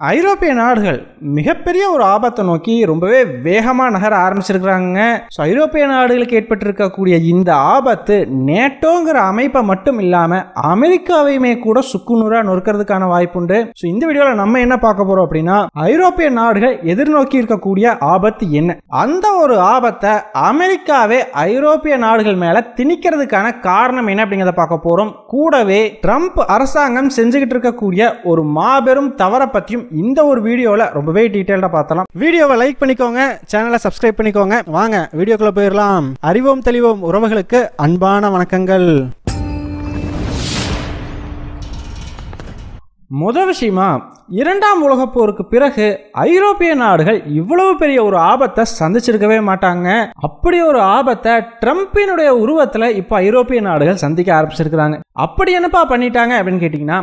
ஐரோப்பிய நாடுகள் மிகப்பெரிய ஒரு ஆபத்தை நோக்கி ரொம்பவே வேகமாக நகர ஆரம்பிச்சிருக்கிறாங்க. ஸோ ஐரோப்பிய நாடுகளுக்கு ஏற்பட்டிருக்கக்கூடிய இந்த ஆபத்து நேட்டோங்கிற அமைப்பை மட்டும் இல்லாமல் அமெரிக்காவையுமே கூட சுக்குநூறாக நொறுக்கிறதுக்கான வாய்ப்புண்டு. ஸோ இந்த வீடியோவில் நம்ம என்ன பார்க்க போகிறோம் அப்படின்னா, ஐரோப்பிய நாடுகள் எதிர்நோக்கி இருக்கக்கூடிய ஆபத்து என்ன, அந்த ஒரு ஆபத்தை அமெரிக்காவே ஐரோப்பிய நாடுகள் மேலே திணிக்கிறதுக்கான காரணம் என்ன அப்படிங்கிறத பார்க்க போகிறோம். கூடவே ட்ரம்ப் அரசாங்கம் செஞ்சுக்கிட்டு இருக்கக்கூடிய ஒரு மாபெரும் தவறை பற்றியும் இந்த ஒரு வீடியோல ரொம்பவே டீடைலா பார்த்தலாம். வீடியோவை லைக் பண்ணிக்கோங்க, சேனலை சப்ஸ்கிரைப் பண்ணிக்கோங்க. வாங்க வீடியோக்குள்ள போயிடலாம். அறிவோம் தெளிவோம் உறவுகளுக்கு அன்பான வணக்கங்கள். முதல் விஷயமா, இரண்டாம் உலகப் போருக்கு பிறகு ஐரோப்பிய நாடுகள் இவ்வளவு பெரிய ஒரு ஆபத்தை சந்திச்சிருக்கவே மாட்டாங்க. அப்படி ஒரு ஆபத்தை ட்ரம்பினுடைய உருவத்துல இப்ப ஐரோப்பிய நாடுகள் சந்திக்க ஆரம்பிச்சிருக்கிறாங்க. அப்படி என்னப்பா பண்ணிட்டாங்க அப்படின்னு கேட்டீங்கன்னா,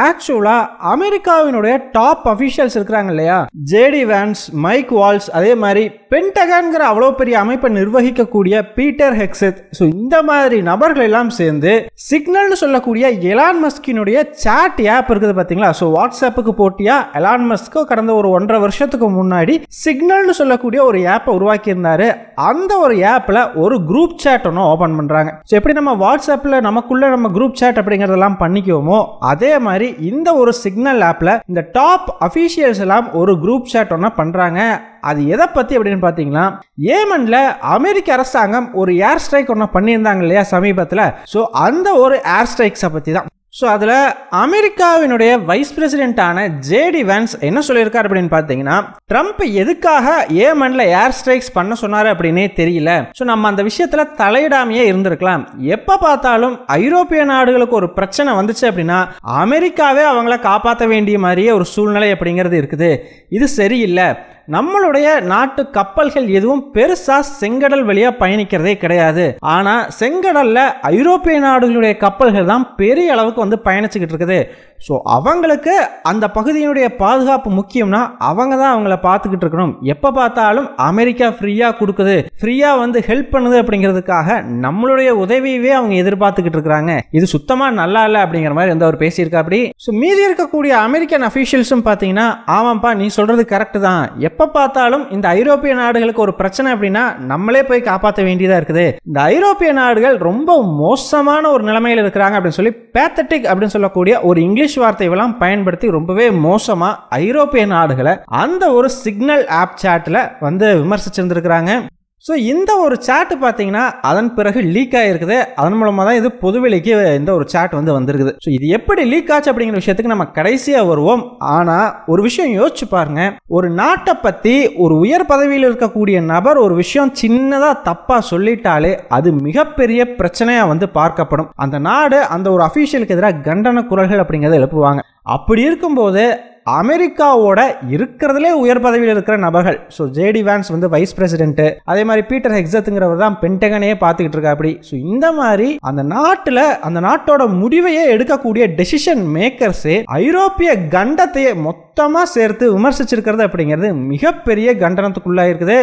ஆக்சுவலா அமெரிக்காவினுடைய டாப் அபிஷியல்ஸ் இருக்கிறாங்க இல்லையா, ஜேடி வான்ஸ், மைக் வால்ஸ், அதே மாதிரி பென்டகன்கிற அவ்வளோ பெரிய அமைப்பை நிர்வகிக்கக்கூடிய பீட்டர் ஹெக்ஸெத், ஸோ இந்த மாதிரி நபர்கள் எல்லாம் சேர்ந்து சிக்னல்னு சொல்லக்கூடிய எலான் மஸ்கினுடைய சாட் ஆப் இருக்குது பார்த்தீங்களா. ஸோ வாட்ஸ்அப்புக்கு போட்டியா எலான் மஸ்க் கடந்த ஒரு 1.5 வருஷத்துக்கு முன்னாடி சிக்னல்னு சொல்லக்கூடிய ஒரு ஆப்பை உருவாக்கி இருந்தாரு. அந்த ஒரு ஆப்ல ஒரு குரூப் சாட் ஒன்று ஓபன் பண்றாங்க. ஸோ எப்படி நம்ம வாட்ஸ்அப்ல நமக்குள்ள நம்ம குரூப் சாட் அப்படிங்கறதெல்லாம் பண்ணிக்குவோமோ, அதே மாதிரி இந்த ஒரு சிக்னல் ஆப்ல இந்த டாப் அபிஷியல்ஸ் எல்லாம் ஒரு குரூப் சாட் ஒன்று பண்றாங்க. அது எதை பத்தி அப்படின்னு பாத்தீங்கன்னா, ஏமன்ல அமெரிக்க அரசாங்கம் ஒரு ஏர் ஸ்ட்ரைக் ஒன்று பண்ணியிருந்தாங்க இல்லையா சமீபத்தில். ஸோ அந்த ஒரு ஏர் ஸ்ட்ரைக்ஸை பத்தி தான். ஸோ அதில் அமெரிக்காவினுடைய வைஸ் பிரசிடென்டான ஜேடி வான்ஸ் என்ன சொல்லியிருக்காரு அப்படின்னு பார்த்தீங்கன்னா, ட்ரம்ப் எதுக்காக ஏமன்ல ஏர் ஸ்ட்ரைக்ஸ் பண்ண சொன்னார் அப்படின்னே தெரியல. ஸோ நம்ம அந்த விஷயத்தில் தலையிடாமையே இருந்திருக்கலாம். எப்போ பார்த்தாலும் ஐரோப்பிய நாடுகளுக்கு ஒரு பிரச்சனை வந்துச்சு அப்படின்னா அமெரிக்காவே அவங்கள காப்பாற்ற வேண்டிய மாதிரியே ஒரு சூழ்நிலை அப்படிங்கிறது இருக்குது. இது சரியில்லை. நம்மளுடைய நாட்டு கப்பல்கள் எதுவும் பெருசா செங்கடல் வழியா பயணிக்கிறதே கிடையாது. ஆனா செங்கடல்ல ஐரோப்பிய நாடுகளுடைய கப்பல்கள் தான் பெரிய அளவுக்கு வந்து பயணிச்சுக்கிட்டு இருக்குது. ஸோ அவங்களுக்கு அந்த பகுதியினுடைய பாதுகாப்பு முக்கியம்னா அவங்க தான் அவங்கள பார்த்துக்கிட்டு இருக்கணும். எப்போ பார்த்தாலும் அமெரிக்கா ஃப்ரீயா கொடுக்குது, ஃப்ரீயா வந்து ஹெல்ப் பண்ணுது அப்படிங்கிறதுக்காக நம்மளுடைய உதவியவே அவங்க எதிர்பார்த்துக்கிட்டு இருக்கிறாங்க. இது சுத்தமா நல்லா இல்லை அப்படிங்கிற மாதிரி வந்து அவர் பேசியிருக்கா. அப்படி ஸோ மீதி இருக்கக்கூடிய அமெரிக்கன் அஃபீஷியல்ஸும் பார்த்தீங்கன்னா, ஆமாப்பா நீ சொல்றது கரெக்ட் தான், எப்போ பார்த்தாலும் இந்த ஐரோப்பிய நாடுகளுக்கு ஒரு பிரச்சனை அப்படின்னா நம்மளே போய் காப்பாற்ற வேண்டியதா இருக்குது. இந்த ஐரோப்பிய நாடுகள் ரொம்ப மோசமான ஒரு நிலைமையில் இருக்கிறாங்க அப்படின்னு சொல்லி பேத்தட்டிக் அப்படின்னு சொல்லக்கூடிய ஒரு இங்கிலீஷ் வார்த்தையெல்லாம் பயன்படுத்தி ரொம்பவே மோசமா ஐரோப்பிய நாடுகளை அந்த ஒரு சிக்னல் ஆப் சாட்ல வந்து விமர்சிச்சிருந்திருக்கிறாங்க. ஸோ இந்த ஒரு சாட் பார்த்தீங்கன்னா அதன் பிறகு லீக் ஆகிருக்குது. அதன் மூலமாக தான் இது பொதுவெளிக்கு இந்த ஒரு சாட் வந்து வந்திருக்குது. ஸோ இது எப்படி லீக் ஆச்சு அப்படிங்கிற விஷயத்துக்கு நம்ம கடைசியாக வருவோம். ஆனால் ஒரு விஷயம் யோசிச்சு பாருங்க, ஒரு நாட்டை பற்றி ஒரு உயர் பதவியில் இருக்கக்கூடிய நபர் ஒரு விஷயம் சின்னதாக தப்பாக சொல்லிட்டாலே அது மிகப்பெரிய பிரச்சனையாக வந்து பார்க்கப்படும். அந்த நாடு அந்த ஒரு அஃபீஷியலுக்கு எதிராக கண்டன குரல்கள் அப்படிங்கிறத எழுப்புவாங்க. அப்படி இருக்கும்போது அமெரிக்காவோட இருக்கிறதுலே உயர் பதவியில் இருக்கிற நபர்கள், ஸோ ஜேடி வான்ஸ் வந்து வைஸ் பிரசிடென்ட், அதே மாதிரி பீட்டர் ஹெக்ஸெத்ங்கிறவர் தான் பென்டகனையே பார்த்துக்கிட்டு இருக்கா. அப்படி ஸோ இந்த மாதிரி அந்த நாட்டில் அந்த நாட்டோட முடிவையே எடுக்கக்கூடிய டெசிஷன் மேக்கர்ஸே ஐரோப்பிய கண்டத்தையே மொத்தமாக சேர்த்து விமர்சிச்சிருக்கிறது அப்படிங்கிறது மிகப்பெரிய கண்டனத்துக்குள்ளாக இருக்குது.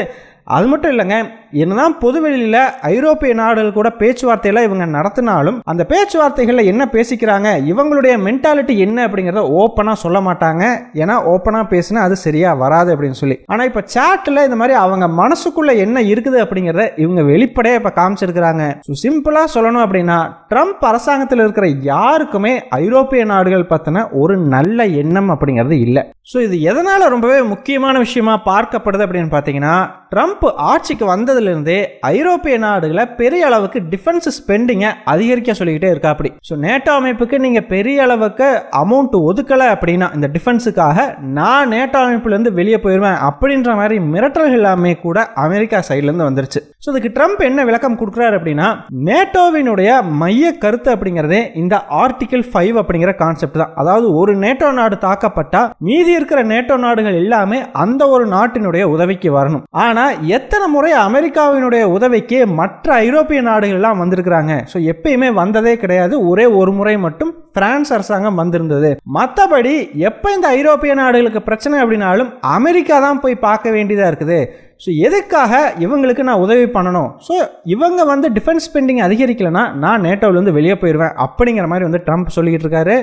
அது மட்டும் இல்லைங்க, என்னதான் பொதுவெளியில் ஐரோப்பிய நாடுகள் கூட பேச்சுவார்த்தையெல்லாம் இவங்க நடத்தினாலும் அந்த பேச்சுவார்த்தைகளில் என்ன பேசிக்கிறாங்க, இவங்களுடைய மென்டாலிட்டி என்ன அப்படிங்கிறத ஓப்பனாக சொல்ல மாட்டாங்க. ஏன்னா ஓப்பனாக பேசினா அது சரியாக வராது அப்படின்னு சொல்லி. ஆனால் இப்போ சாட்டில் இந்த மாதிரி அவங்க மனசுக்குள்ளே என்ன இருக்குது அப்படிங்கிறத இவங்க வெளிப்படையாக இப்போ காமிச்சிருக்கிறாங்க. ஸோ சிம்பிளாக சொல்லணும் அப்படின்னா, ட்ரம்ப் அரசாங்கத்தில் இருக்கிற யாருக்குமே ஐரோப்பிய நாடுகள் பற்றின ஒரு நல்ல எண்ணம் அப்படிங்கிறது இல்லை. ஸோ இது எதனால் ரொம்பவே முக்கியமான விஷயமா பார்க்கப்படுது அப்படின்னு பார்த்தீங்கன்னா, ட்ரம்ப் ஆட்சிக்கு வந்ததுலேருந்தே ஐரோப்பிய நாடுகளை பெரிய அளவுக்கு டிஃபென்ஸ் ஸ்பெண்டிங்கை அதிகரிக்க சொல்லிக்கிட்டே இருக்கா. அப்படி ஸோ நேட்டோ அமைப்புக்கு நீங்கள் பெரிய அளவுக்கு அமௌண்ட் ஒதுக்கலை அப்படின்னா இந்த டிஃபென்ஸுக்காக நான் நேட்டோ அமைப்புலேருந்து வெளியே போயிடுவேன் அப்படின்ற மாதிரி மிரட்டல்கள் எல்லாமே கூட அமெரிக்கா சைட்லேருந்து வந்துருச்சு. ஸோ இதுக்கு ட்ரம்ப் என்ன விளக்கம் கொடுக்குறாரு அப்படின்னா, நேட்டோவினுடைய மைய கருத்து அப்படிங்கிறதே இந்த ஆர்டிகிள் 5 அப்படிங்கிற கான்செப்ட் தான். அதாவது ஒரு நேட்டோ நாடு தாக்கப்பட்டா மீதி இருக்கிற நேட்டோ நாடுகள் எல்லாமே அந்த ஒரு நாட்டினுடைய உதவிக்கு வரணும். ஆனா எத்தனை முறை அமெரிக்காவினுடைய உதவிக்கு மற்ற ஐரோப்பிய நாடுகள் எல்லாம் வந்திருக்கிறாங்க? ஸோ எப்பயுமே வந்ததே கிடையாது. ஒரே ஒரு முறை மட்டும் பிரான்ஸ் அரசாங்கம் வந்திருந்தது. மற்றபடி எப்போ இந்த ஐரோப்பிய நாடுகளுக்கு பிரச்சனை அப்படின்னாலும் அமெரிக்கா தான் போய் பார்க்க வேண்டியதாக இருக்குது. ஸோ எதுக்காக இவங்களுக்கு நான் உதவி பண்ணணும்? ஸோ இவங்க வந்து டிஃபென்ஸ் ஸ்பெண்டிங் அதிகரிக்கலைன்னா நான் நேட்டோவிலேருந்து வெளியே போயிடுவேன் அப்படிங்கிற மாதிரி வந்து ட்ரம்ப் சொல்லிக்கிட்டு இருக்காரு.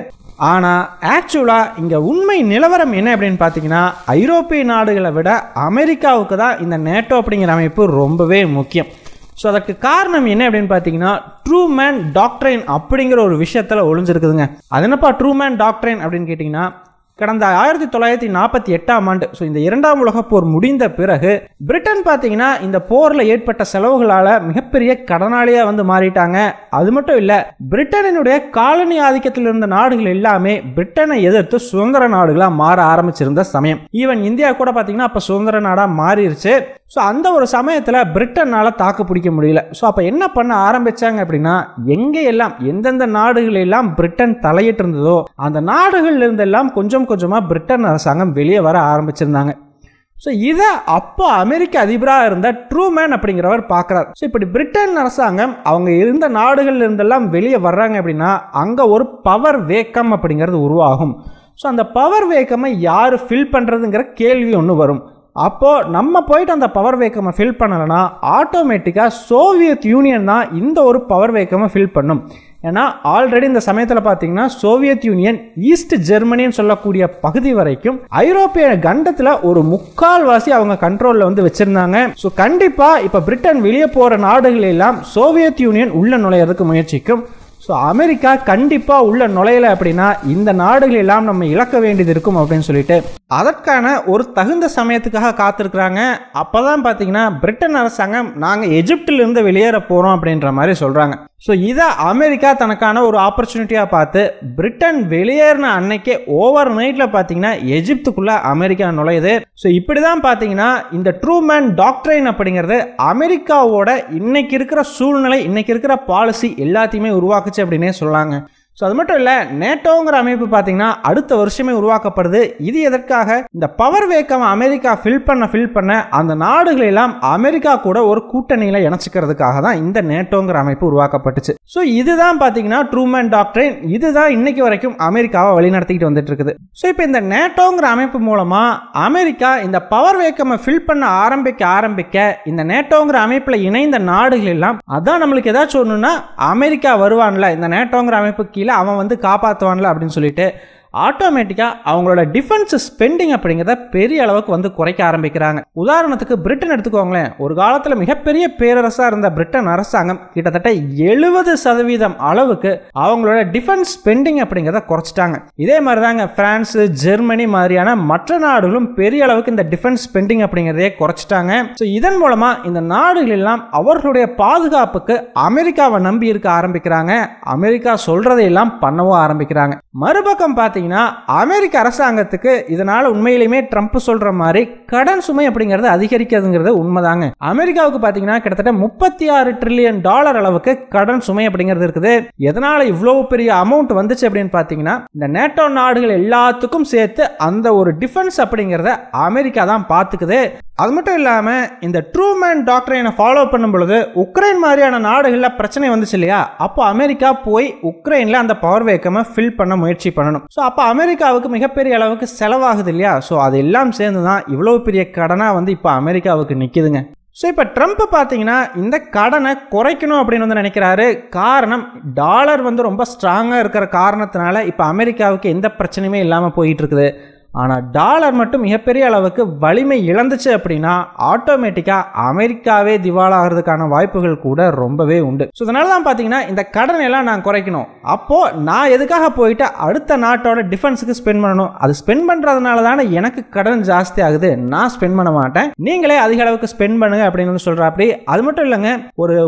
ஆனால் ஆக்சுவலாக இங்கே உண்மை நிலவரம் என்ன அப்படின்னு பார்த்தீங்கன்னா, ஐரோப்பிய நாடுகளை விட அமெரிக்காவுக்கு தான் இந்த நேட்டோ அப்படிங்கிற அமைப்பு ரொம்பவே முக்கியம். ஸோ அதற்கு காரணம் என்ன அப்படின்னு பார்த்தீங்கன்னா, ட்ரூமேன் டாக்ட்ரைன் அப்படிங்கிற ஒரு விஷயத்தில் ஒளிஞ்சிருக்குதுங்க. அது என்னப்பா ட்ரூமேன் டாக்ட்ரைன் அப்படின்னு கேட்டிங்கன்னா, கடந்த 1948ஆம் ஆண்டு, ஸோ இந்த இரண்டாம் உலகப் போர் முடிந்த பிறகு பிரிட்டன் பார்த்தீங்கன்னா இந்த போரில் ஏற்பட்ட செலவுகளால் மிகப்பெரிய கடனாளியாக வந்து மாறிட்டாங்க. அது மட்டும் இல்லை, பிரிட்டனினுடைய காலனி ஆதிக்கத்தில் இருந்த நாடுகள் எல்லாமே பிரிட்டனை எதிர்த்து சுதந்திர நாடுகளாக மாற ஆரம்பிச்சிருந்த சமயம். ஈவன் இந்தியா கூட பார்த்தீங்கன்னா அப்போ சுதந்திர நாடாக மாறிடுச்சு. ஸோ அந்த ஒரு சமயத்தில் பிரிட்டனால் தாக்கு பிடிக்க முடியல. ஸோ அப்போ என்ன பண்ண ஆரம்பித்தாங்க அப்படின்னா, எங்கே எல்லாம் எந்தெந்த நாடுகள் எல்லாம் பிரிட்டன் தலையிட்டு இருந்ததோ அந்த நாடுகள் இருந்தெல்லாம் கொஞ்சம் கொஞ்சமாக பிரிட்டன் அரசாங்கம் வெளியே வர ஆரம்பிச்சிருந்தாங்க. ஸோ இதை அப்போ அமெரிக்க அதிபராக இருந்த ட்ரூமேன் அப்படிங்கிறவர் பார்க்குறார். ஸோ இப்படி பிரிட்டன் அரசாங்கம் அவங்க இருந்த நாடுகள் இருந்தெல்லாம் வெளியே வர்றாங்க அப்படின்னா அங்கே ஒரு பவர் வேக்கம் அப்படிங்கிறது உருவாகும். ஸோ அந்த பவர் வேக்கமை யார் ஃபில் பண்ணுறதுங்கிற கேள்வி ஒன்று வரும். அப்போது நம்ம போயிட்டு அந்த பவர் வேக்கமை ஃபில் பண்ணலைன்னா ஆட்டோமேட்டிக்காக சோவியத் யூனியன் தான் இந்த ஒரு பவர் வேக்கமை ஃபில் பண்ணும். ஏன்னா ஆல்ரெடி இந்த சமயத்தில் பார்த்தீங்கன்னா சோவியத் யூனியன் ஈஸ்ட் ஜெர்மனின்னு சொல்லக்கூடிய பகுதி வரைக்கும் ஐரோப்பிய கண்டத்தில் ஒரு முக்கால்வாசி அவங்க கண்ட்ரோலில் வந்து வச்சுருந்தாங்க. ஸோ கண்டிப்பாக இப்போ பிரிட்டன் வெளியே போகிற நாடுகள் எல்லாம் சோவியத் யூனியன் உள்ள நுழையிறதுக்கு முயற்சிக்கும். ஸோ அமெரிக்கா கண்டிப்பாக உள்ள நுழையலை அப்படின்னா இந்த நாடுகள் எல்லாம் நம்ம இழக்க வேண்டியது இருக்கும் அப்படின்னு சொல்லிட்டு அதற்கான ஒரு தகுந்த சமயத்துக்காக காத்திருக்கிறாங்க. அப்போ தான் பார்த்தீங்கன்னா பிரிட்டன் அரசாங்கம் நாங்கள் எஜிப்டிலிருந்து வெளியேற போகிறோம் அப்படின்ற மாதிரி சொல்கிறாங்க. ஸோ இதை அமெரிக்கா தனக்கான ஒரு ஆப்பர்ச்சுனிட்டியாக பார்த்து பிரிட்டன் வெளியேறின அன்னைக்கே ஓவர் நைட்டில் பார்த்தீங்கன்னா எஜிப்துக்குள்ளே அமெரிக்கா நுழையுது. ஸோ இப்படி தான் பார்த்தீங்கன்னா இந்த ட்ரூமேன் டாக்ட்ரைன் அப்படிங்கிறது அமெரிக்காவோட இன்னைக்கு இருக்கிற சூழ்நிலை, இன்னைக்கு இருக்கிற பாலிசி எல்லாத்தையுமே உருவாக்குச்சு அப்படின்னே சொல்லாங்க. ஸோ அது மட்டும் இல்லை, நேட்டோங்கிற அமைப்பு பார்த்தீங்கன்னா அடுத்த வருஷமே உருவாக்கப்படுது. இது எதற்காக? இந்த பவர் வேக்கம் அமெரிக்கா ஃபில் பண்ண அந்த நாடுகள் எல்லாம் அமெரிக்கா கூட ஒரு கூட்டணியில் இணைச்சிக்கிறதுக்காக தான் இந்த நேட்டோங்கிற அமைப்பு உருவாக்கப்பட்டுச்சு. ஸோ இதுதான் பார்த்தீங்கன்னா ட்ரூமேன் டாக்ட்ரைன். இதுதான் இன்னைக்கு வரைக்கும் அமெரிக்காவை வழிநடத்திக்கிட்டு வந்துட்டு இருக்குது. ஸோ இப்போ இந்த நேட்டோங்கிற அமைப்பு மூலமாக அமெரிக்கா இந்த பவர் வேக்கமை ஃபில் பண்ண ஆரம்பிக்க இந்த நேட்டோங்கிற அமைப்பில் இணைந்த நாடுகள் எல்லாம் அதான் நம்மளுக்கு ஏதாச்சும் ஒன்றுனா அமெரிக்கா வருவான்ல, இந்த நேட்டோங்கிற அமைப்பு அவன் வந்து காப்பாற்றுவான்ல அப்படின்னு சொல்லிட்டு ஆட்டோமேட்டிக்காக அவங்களோட டிஃபென்ஸ் ஸ்பெண்டிங் அப்படிங்கிறத பெரிய அளவுக்கு வந்து குறைக்க ஆரம்பிக்கிறாங்க. உதாரணத்துக்கு பிரிட்டன் எடுத்துக்கோங்களேன். ஒரு காலத்தில் மிகப்பெரிய பேரரசாக இருந்த பிரிட்டன் அரசாங்கம் கிட்டத்தட்ட 70% அளவுக்கு அவங்களோட டிஃபென்ஸ் ஸ்பெண்டிங் அப்படிங்கிறத குறைச்சிட்டாங்க. இதே மாதிரி தாங்க பிரான்ஸ், ஜெர்மனி மாதிரியான மற்ற நாடுகளும் பெரிய அளவுக்கு இந்த டிஃபென்ஸ் ஸ்பெண்டிங் அப்படிங்கிறதே குறைச்சிட்டாங்க. ஸோ இதன் மூலமாக இந்த நாடுகள் எல்லாம் அவர்களுடைய பாதுகாப்புக்கு அமெரிக்காவை நம்பி இருக்க ஆரம்பிக்கிறாங்க. அமெரிக்கா சொல்றதையெல்லாம் பண்ணவும் ஆரம்பிக்கிறாங்க. மறுபக்கம் பார்த்தீங்கன்னா அமெரிக்க அரசாங்கத்துக்கு இதனால உண்மையிலுமே ட்ரம்ப் சொல்ற மாதிரி கடன் சுமை அப்படிங்கிறது அதிகரிக்கிறதுங்கிறது உண்மைதாங்க. அமெரிக்காவுக்கு பார்த்தீங்கன்னா கிட்டத்தட்ட $36 டிரில்லியன் அளவுக்கு கடன் சுமை அப்படிங்கிறது இருக்குது. எதனால இவ்வளவு பெரிய அமௌண்ட் வந்துச்சு அப்படின்னு பார்த்தீங்கன்னா இந்த நேட்டோ நாடுகள் எல்லாத்துக்கும் சேர்த்து அந்த ஒரு டிஃபென்ஸ் அப்படிங்கிறத அமெரிக்கா தான் பார்த்துக்குது. அது மட்டும் இல்லாமல் இந்த ட்ரூமேன் டாக்ட்ரைனை ஃபாலோ பண்ணும் பொழுது உக்ரைன் மாதிரியான நாடுகளில் பிரச்சனை வந்துச்சு இல்லையா, அப்போ அமெரிக்கா போய் உக்ரைனில் அந்த பவர் வேக்கமை ஃபில் பண்ண முயற்சி பண்ணணும். ஸோ அப்போ அமெரிக்காவுக்கு மிகப்பெரிய அளவுக்கு செலவாகுது இல்லையா. ஸோ அது எல்லாம் சேர்ந்து தான் இவ்வளோ பெரிய கடனாக வந்து இப்போ அமெரிக்காவுக்கு நிற்கிதுங்க. ஸோ இப்போ ட்ரம்ப் பார்த்தீங்கன்னா இந்த கடனை குறைக்கணும் அப்படின்னு வந்து நினைக்கிறாரு. காரணம் டாலர் வந்து ரொம்ப ஸ்ட்ராங்காக இருக்கிற காரணத்தினால இப்போ அமெரிக்காவுக்கு எந்த பிரச்சனையுமே இல்லாமல் போயிட்டு இருக்குது. ஆனால் டாலர் மட்டும் மிகப்பெரிய அளவுக்கு வலிமை இழந்துச்சு அப்படின்னா ஆட்டோமேட்டிக்காக அமெரிக்காவே திவாலாகிறதுக்கான வாய்ப்புகள் கூட ரொம்பவே உண்டு. ஸோ அதனால தான் பார்த்தீங்கன்னா இந்த கடனை எல்லாம் நான் குறைக்கணும். அப்போது நான் எதுக்காக போயிட்டு அடுத்த நாட்டோட டிஃபென்ஸுக்கு ஸ்பெண்ட் பண்ணணும்? அது ஸ்பெண்ட் பண்ணுறதுனால தானே எனக்கு கடன் ஜாஸ்தி ஆகுது. நான் ஸ்பெண்ட் பண்ண மாட்டேன், நீங்களே அதிக அளவுக்கு ஸ்பெண்ட் பண்ணுங்க அப்படின்னு வந்து சொல்கிற. அப்படி அது மட்டும் இல்லைங்க,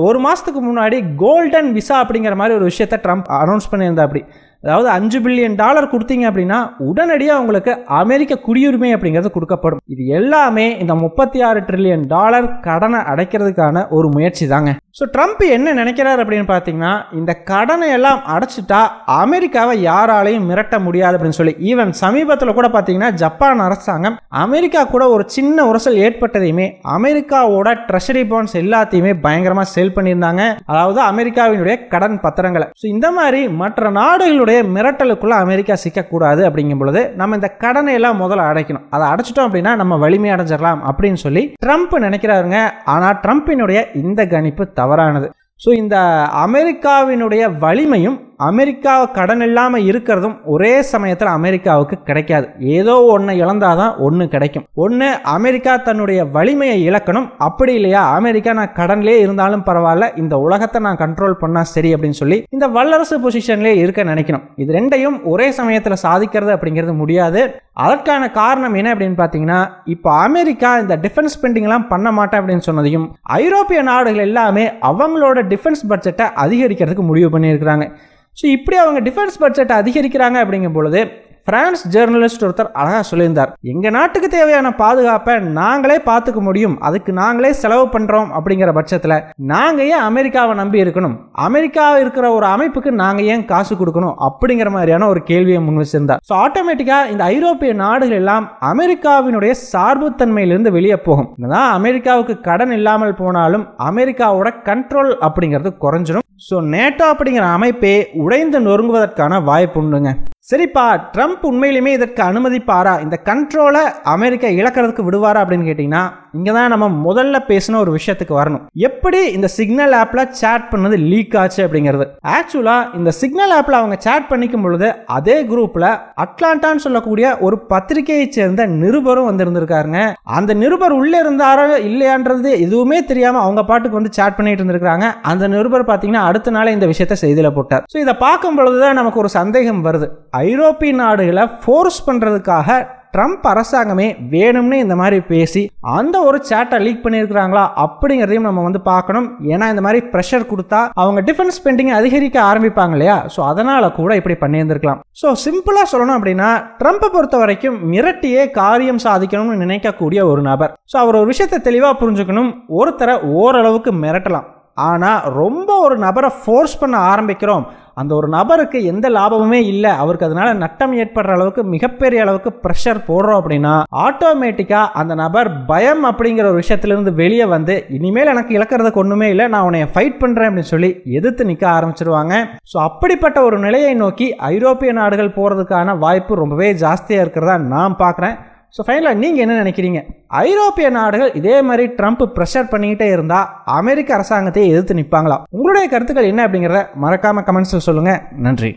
ஒரு மாதத்துக்கு முன்னாடி கோல்டன் விசா அப்படிங்கிற மாதிரி ஒரு விஷயத்தை ட்ரம்ப் அனௌன்ஸ் பண்ணியிருந்தா. அப்படி அதாவது $5 பில்லியன் கொடுத்தீங்க அப்படின்னா உடனடியாக உங்களுக்கு அமெரிக்க குடியுரிமை அப்படிங்கிறது கொடுக்கப்படும். இது எல்லாமே இந்த $36 டிரில்லியன் கடனை அடைக்கிறதுக்கான ஒரு முயற்சி தாங்க. ஸோ ட்ரம்ப் என்ன நினைக்கிறார் அப்படின்னு பார்த்தீங்கன்னா, இந்த கடனை எல்லாம் அடைச்சிட்டா அமெரிக்காவை யாராலையும் மிரட்ட முடியாது அப்படின்னு சொல்லி ஈவன் சமீபத்தில் கூட பார்த்தீங்கன்னா ஜப்பான் அரசாங்கம் அமெரிக்கா கூட ஒரு சின்ன உரசல் ஏற்பட்டதையுமே அமெரிக்காவோட ட்ரெஷரி பாண்ட்ஸ் எல்லாத்தையுமே பயங்கரமாக சேல் பண்ணியிருந்தாங்க. அதாவது அமெரிக்காவினுடைய கடன் பத்திரங்களை. ஸோ இந்த மாதிரி மற்ற நாடுகளுடைய மிரட்டலுக்குள்ள அமெரிக்கா சிக்கக்கூடாது அப்படிங்கும் பொழுது நம்ம இந்த கடனை எல்லாம் முதல்ல அடைக்கணும். அதை அடைச்சிட்டோம் அப்படின்னா நம்ம வலிமை அடைஞ்சிடலாம் அப்படின்னு சொல்லி ட்ரம்ப் நினைக்கிறாருங்க. ஆனால் ட்ரம்பினுடைய இந்த கணிப்பு தவறானது. ஸோ இந்த அமெரிக்காவினுடைய வலிமையும் அமெரிக்கா கடன் இல்லாமல் இருக்கிறதும் ஒரே சமயத்தில் அமெரிக்காவுக்கு கிடைக்காது. ஏதோ ஒன்று இழந்தாதான் ஒன்று கிடைக்கும். ஒன்று அமெரிக்கா தன்னுடைய வலிமையை இழக்கணும், அப்படி இல்லையா அமெரிக்கா நான் கடன்லேயே இருந்தாலும் பரவாயில்ல, இந்த உலகத்தை நான் கண்ட்ரோல் பண்ணால் சரி அப்படின்னு சொல்லி இந்த வல்லரசு பொசிஷன்லேயே இருக்க நினைக்கணும். இது ரெண்டையும் ஒரே சமயத்தில் சாதிக்கிறது அப்படிங்கிறது முடியாது. அதற்கான காரணம் என்ன அப்படின்னு பார்த்தீங்கன்னா, இப்போ அமெரிக்கா இந்த டிஃபென்ஸ் ஸ்பெண்டிங்லாம் பண்ண மாட்டேன் அப்படின்னு சொன்னதையும் ஐரோப்பிய நாடுகள் எல்லாமே அவங்களோட டிஃபென்ஸ் பட்ஜெட்டை அதிகரிக்கிறதுக்கு முடிவு பண்ணியிருக்கிறாங்க. ஸோ இப்படி அவங்க டிஃபென்ஸ் பட்ஜெட்டை அதிகரிக்கிறாங்க அப்படிங்கும் பொழுது பிரான்ஸ் ஜேர்னலிஸ்ட் ஒருத்தர் அழகாக சொல்லியிருந்தார், எங்கள் நாட்டுக்கு தேவையான பாதுகாப்பை நாங்களே பார்த்துக்க முடியும், அதுக்கு நாங்களே செலவு பண்ணுறோம் அப்படிங்கிற பட்சத்தில் நாங்கள் ஏன் அமெரிக்காவை நம்பி இருக்கணும், அமெரிக்கா இருக்கிற ஒரு அமைப்புக்கு நாங்கள் ஏன் காசு கொடுக்கணும் அப்படிங்கிற மாதிரியான ஒரு கேள்வியை முன் வச்சிருந்தார். ஸோ ஆட்டோமேட்டிக்காக இந்த ஐரோப்பிய நாடுகள் எல்லாம் அமெரிக்காவினுடைய சார்புத்தன்மையிலிருந்து வெளியே போகும். இதுதான் அமெரிக்காவுக்கு கடன் இல்லாமல் போனாலும் அமெரிக்காவோட கண்ட்ரோல் அப்படிங்கிறது குறைஞ்சிடும். ஸோ நேட்டோ அப்படிங்கிற அமைப்பே உடைந்து நொறுங்குவதற்கான வாய்ப்பு உண்டுங்க. சரிப்பா, ட்ரம்ப் உண்மையிலுமே இதற்கு அனுமதிப்பாரா, இந்த கண்ட்ரோலை அமெரிக்கா இழக்கிறதுக்கு விடுவாரா அப்படின்னு கேட்டிங்கன்னா, இங்கே தான் நம்ம முதல்ல பேசின ஒரு விஷயத்துக்கு வரணும். எப்படி இந்த சிக்னல் ஆப்பில் சேட் பண்ணது லீக் ஆச்சு அப்படிங்கிறது. ஆக்சுவலாக இந்த சிக்னல் ஆப்பில் அவங்க சேட் பண்ணிக்கும் பொழுது அதே குரூப்பில் அட்லாண்டான்னு சொல்லக்கூடிய ஒரு பத்திரிகையை சேர்ந்த நிருபரும் வந்திருந்திருக்காருங்க. அந்த நிருபர் உள்ளே இருந்தாரோ இல்லையான்றது எதுவுமே தெரியாமல் அவங்க பாட்டுக்கு வந்து சேட் பண்ணிட்டு இருந்திருக்காங்க. அந்த நிருபர் பார்த்தீங்கன்னா அடுத்த நாளே இந்த விஷயத்தை செய்தியில் போட்டார். ஸோ இதை பார்க்கும் பொழுதுதான் நமக்கு ஒரு சந்தேகம் வருது, ஐரோப்பிய நாடுகளை ஃபோர்ஸ் பண்றதுக்காக ட்ரம்ப் அரசாங்கமே வேணும்னு இந்த மாதிரி பேசி அந்த ஒரு சேட்டை லீக் பண்ணியிருக்கிறாங்களா அப்படிங்கிறதையும் நம்ம வந்து பார்க்கணும். ஏன்னா இந்த மாதிரி ப்ரெஷர் கொடுத்தா அவங்க டிஃபென்ஸ் ஸ்பெண்டிங் அதிகரிக்க ஆரம்பிப்பாங்க இல்லையா, ஸோ அதனால கூட இப்படி பண்ணியிருந்திருக்கலாம். ஸோ சிம்பிளாக சொல்லணும் அப்படின்னா, ட்ரம்ப்பை பொறுத்த வரைக்கும் மிரட்டியே காரியம் சாதிக்கணும்னு நினைக்கக்கூடிய ஒரு நபர். ஸோ அவர் ஒரு விஷயத்தை தெளிவாக புரிஞ்சுக்கணும், ஒருத்தரை ஓரளவுக்கு மிரட்டலாம், ஆனால் ரொம்ப ஒரு நபரை ஃபோர்ஸ் பண்ண ஆரம்பிக்கிறோம், அந்த ஒரு நபருக்கு எந்த லாபமுமே இல்லை, அவருக்கு அதனால நட்டம் ஏற்படுற அளவுக்கு மிகப்பெரிய அளவுக்கு ப்ரெஷர் போடுறோம் அப்படின்னா ஆட்டோமேட்டிக்காக அந்த நபர் பயம் அப்படிங்கிற ஒரு விஷயத்திலிருந்து வெளியே வந்து இனிமேல் எனக்கு இழக்கிறதுக்கு ஒன்றுமே இல்லை, நான் உன்னை ஃபைட் பண்ணுறேன் அப்படின்னு சொல்லி எதிர்த்து நிற்க ஆரம்பிச்சிருவாங்க. ஸோ அப்படிப்பட்ட ஒரு நிலையை நோக்கி ஐரோப்பிய நாடுகள் போகிறதுக்கான வாய்ப்பு ரொம்பவே ஜாஸ்தியாக இருக்கிறதா நான் பார்க்குறேன். ஸோ ஃபைனலாக நீங்கள் என்ன நினைக்கிறீங்க? ஐரோப்பிய நாடுகள் இதே மாதிரி ட்ரம்ப் ப்ரெஷர் பண்ணிக்கிட்டே இருந்தால் அமெரிக்க அரசாங்கத்தை எதிர்த்து நிற்பாங்களா? உங்களுடைய கருத்துக்கள் என்ன அப்படிங்கிறத மறக்காமல் கமெண்ட்ஸில் சொல்லுங்கள். நன்றி.